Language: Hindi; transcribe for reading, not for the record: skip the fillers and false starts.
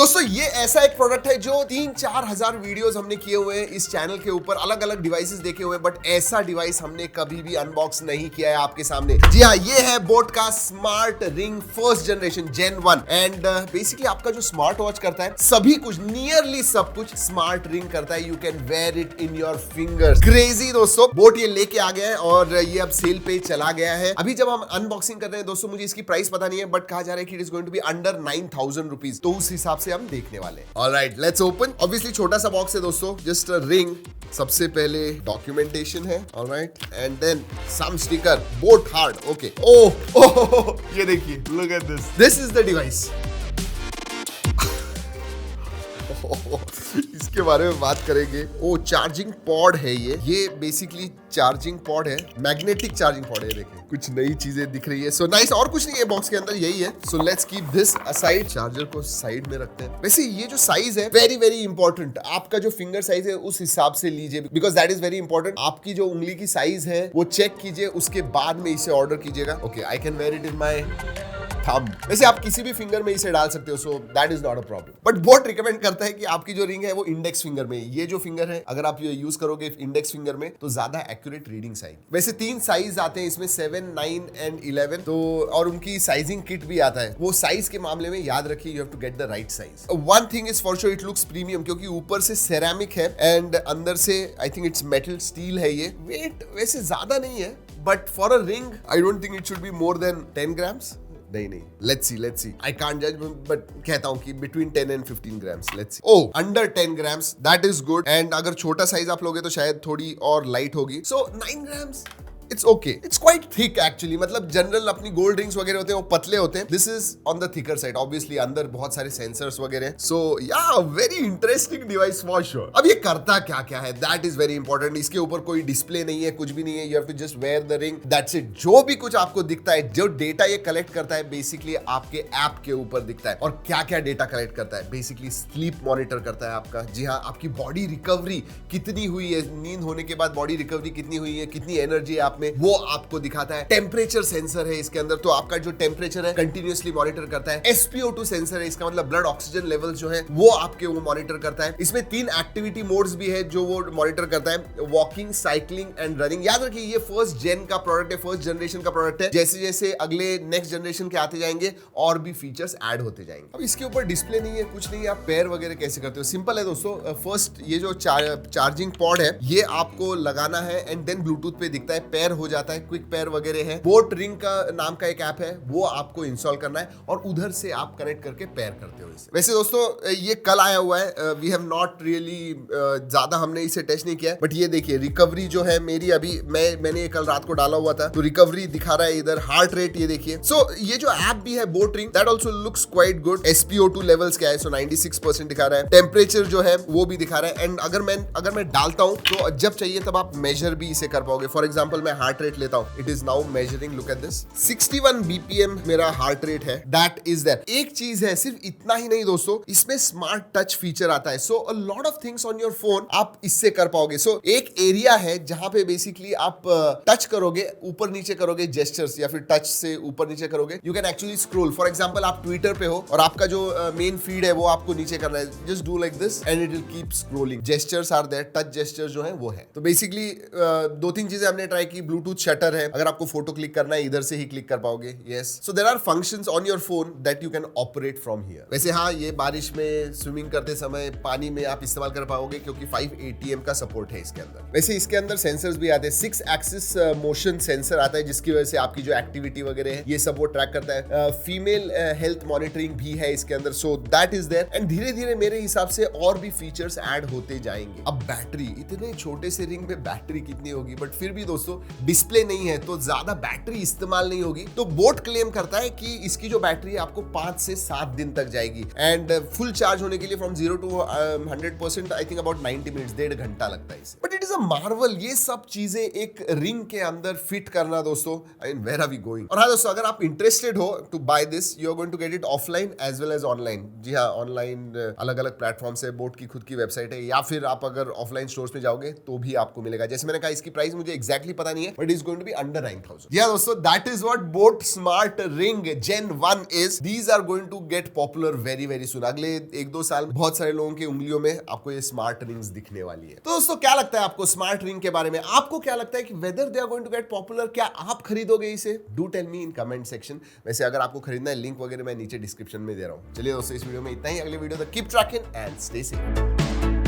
दोस्तों ये ऐसा एक प्रोडक्ट है जो 3-4 हजार वीडियोस हमने किए हुए हैं इस चैनल के ऊपर, अलग अलग डिवाइसेस देखे हुए हैं, बट ऐसा डिवाइस हमने कभी भी अनबॉक्स नहीं किया है आपके सामने। जी हाँ, ये है बोट का smart ring first generation Gen 1 and basically आपका जो स्मार्ट वॉच करता है सभी कुछ, नियरली सब कुछ स्मार्ट रिंग करता है। You can wear it in your fingers. Crazy दोस्तों, बोट ये लेके आ गया है और ये अब सेल पे चला गया है। अभी जब हम अनबॉक्सिंग कर रहे हैं दोस्तों, मुझे इसकी प्राइस पता नहीं है, बट कहा जा रहा है कि it is going to be under 9,000 rupees, तो उस हिसाब से हम देखने वाले। Alright, let's open. ऑब्वियसली छोटा सा बॉक्स है दोस्तों, जस्ट अ रिंग। सबसे पहले डॉक्यूमेंटेशन है, alright, and then some sticker, boat hard, okay. Oh, ये देखिए, look at this is the device. इसके बारे में बात करेंगे। ओ, चार्जिंग पॉड है ये बेसिकली चार्जिंग पॉड है, मैग्नेटिक चार्जिंग पॉड है। देखिए कुछ नई चीजें दिख रही है, सो नाइस। और कुछ नहीं है बॉक्स के अंदर, यही है। So let's keep this aside. Charger को साइड में रखते हैं। वैसे ये जो साइज है वेरी वेरी इंपॉर्टेंट, आपका जो फिंगर साइज है उस हिसाब से लीजिए, because that is very important. आपकी जो उंगली की साइज है वो चेक कीजिए, उसके बाद में इसे ऑर्डर कीजिएगा। Okay, I can wear it in my thumb. वैसे आप किसी भी फिंगर में इसे डाल सकते हो, सो that is not a problem, but boat recommend करता है कि आपकी जो रिंग है वो इंडेक्स फिंगर में, ये जो फिंगर है अगर आप ये यूज करोगे इंडेक्स फिंगर में तो ज्यादा एक्यूरेट रीडिंग्स आएगी। वैसे 3 साइज आते हैं इसमें, 7, 9 एंड 11, तो और उनकी साइजिंग किट भी आता है। वो साइज के मामले में याद रखिए, you have to get the right size. One thing is for sure, it looks premium, क्योंकि ऊपर से सेरामिक है एंड अंदर से I think it's metal steel है। ये वेट वैसे ज्यादा नहीं है, but for a ring I don't think it should be more than 10 grams. नहीं, लेट्स सी, आई कांट जज, बट कहता हूं कि between 10 and 15 grams. Let's C. Oh, under 10 grams, that is good. And अगर छोटा साइज आप लोगे तो शायद थोड़ी और लाइट होगी। सो 9 grams, it's okay, it's quite thick actually. मतलब जनरल अपनी गोल्ड रिंग्स वगैरह होते हैं वो पतले होते हैं, this is on the thicker side. Obviously अंदर बहुत सारे सेंसर्स वगैरह हैं, सो या very interesting device for sure. अब ये करता क्या है, दैट इज वेरी इंपॉर्टेंट। इसके ऊपर कोई डिस्प्ले नहीं है, कुछ भी नहीं है, you have to just wear the ring, that's it. जो भी कुछ आपको दिखता है, जो डेटा ये कलेक्ट करता है बेसिकली आपके ऐप के ऊपर दिखता है। और क्या डेटा कलेक्ट करता है, बेसिकली स्लीप मॉनिटर करता है आपका। जी हाँ, आपकी बॉडी रिकवरी कितनी हुई है, नींद होने के बाद बॉडी रिकवरी कितनी हुई है, कितनी एनर्जी है आप में, वो आपको दिखाता है। टेम्परेचर सेंसर है इसके अंदर, तो आपका जो टेम्परेचर है कंटिन्यूअसली मॉनिटर करता है। SpO2 सेंसर है, इसका मतलब ब्लड ऑक्सीजन लेवल जो है वो आपके वो मॉनिटर करता है। इसमें 3 एक्टिविटी मोड्स भी है जो वो मॉनिटर करता है, वॉकिंग, साइकिलिंग एंड रनिंग। याद रखिए ये फर्स्ट जेन का प्रोडक्ट है, फर्स्ट जनरेशन का प्रोडक्ट है। जैसे जैसे अगले नेक्स्ट जनरेशन के आते जाएंगे और भी फीचर्स ऐड होते जाएंगे। अब इसके ऊपर डिस्प्ले नहीं है, कुछ नहीं है, आप पेयर वगैरह कैसे करते हो, सिंपल है दोस्तों। फर्स्ट ये जो चार्जिंग पॉड है ये आपको लगाना है एंड देन ब्लूटूथ पे दिखता है, पेयर हो जाता है, क्विक पेयर वगैरह है। बोट रिंग का नाम का एक ऐप है, वो आपको इंस्टॉल करना है और उधर से आप कनेक्ट करके पेयर करते हो इसे। वैसे दोस्तों ये कल आया हुआ है, वी हैव नॉट रियली ज्यादा हमने इसे टेस्ट नहीं किया, बट ये देखिए रिकवरी जो है मेरी, अभी मैंने कल रात को डाला हुआ था तो रिकवरी दिखा रहा है इधर, हार्ट रेट ये देखिए। सो ये जो ऐप भी है boat ring, that also looks quite good. SpO2 levels क्या है, सो 96% दिखा रहा है। टेम्परेचर जो है वो भी दिखा रहा है एंड अगर मैं डालता हूं तो जब चाहिए तब आप मेजर भी इसे कर पाओगे। फॉर एग्जांपल मैं हार्ट रेट लेता हूं, it is now measuring, look at this, 61 BPM मेरा हार्ट रेट है, दैट इज दैट। एक चीज है, सिर्फ इतना ही नहीं दोस्तों, इसमें स्मार्ट टच फीचर आता है, so a lot of things on your phone आप इससे कर पाओगे। सो एक एरिया है जहां पे बेसिकली आप टच करोगे, ऊपर नीचे करोगे जेस्चर्स, या फिर टच से ऊपर नीचे करोगे, you can actually scroll. For example आप ट्विटर पे हो और आपका जो मेन फीड है वो आपको नीचे करना है, just do like this and it will keep scrolling. Gestures are there, touch gestures जो है वो है। तो बेसिकली 2-3 चीजें हमने ट्राई की। ब्लूटूथ शटर है, अगर आपको फोटो क्लिक करना है इधर से ही क्लिक कर पाओगे। Yes, so there are functions on your phone that you can operate from here. वैसे हाँ, ये बारिश में स्विमिंग करते समय पानी में आप इस्तेमाल कर पाओगे क्योंकि 5 ATM का सपोर्ट है इसके अंदर। वैसे इसके अंदर सेंसर्स भी आते हैं, 6 एक्सिस मोशन सेंसर आता है जिसकी वजह से आपकी जो एक्टिविटी वगैरह है ये सब वो ट्रैक करता है। फीमेल हेल्थ मॉनिटरिंग भी है इसके अंदर, so that is there. And धीरे धीरे मेरे हिसाब से और भी फीचर्स ऐड होते जाएंगे। अब बैटरी, इतने छोटे से रिंग में बैटरी कितनी होगी, बट फिर भी दोस्तों डिस्प्ले नहीं है तो ज्यादा बैटरी इस्तेमाल नहीं होगी। तो बोट क्लेम करता है कि इसकी जो बैटरी है आपको 5 से 7 दिन तक जाएगी एंड फुल चार्ज होने के लिए from 0 to 100% I think about 90 minutes, 1.5 घंटा लगता है इसे। But it is is a Marvel, ये सब चीजें एक रिंग के अंदर फिट करना दोस्तों, I mean where are we going. और हाँ दोस्तों, अगर आप इंटरेस्टेड हो to buy this, you are going to get it offline as well as online. जी हाँ, ऑनलाइन अलग अलग प्लेटफॉर्म से, बोट की खुद की वेबसाइट है, या फिर आप अगर ऑफलाइन स्टोर्स में जाओगे तो भी आपको मिलेगा। जैसे मैंने कहा, इसकी प्राइस मुझे एक्जैक्टली पता नहीं है, but is going to be under 9,000। या दोस्तों, that is what boAt smart ring gen 1 is. These are going to get popular very very soon. अगले 1-2 साल बहुत सारे लोगों की उंगलियों में आपको ये स्मार्ट रिंग्स दिखने वाली है। तो दोस्तों, क्या लगता है आपको स्मार्ट रिंग के बारे में? आपको क्या लगता है कि whether they are going to get popular? क्या आप खरीदोगे इसे? Do tell me in comment section. वैसे अगर आपको खरीदना है, लिंक वगैरह मैं नीचे डिस्क्रिप्शन में दे रहा हूं। चलिए दोस्तों, इस वीडियो में इतना ही। अगले वीडियो तक keep trekking and stay safe.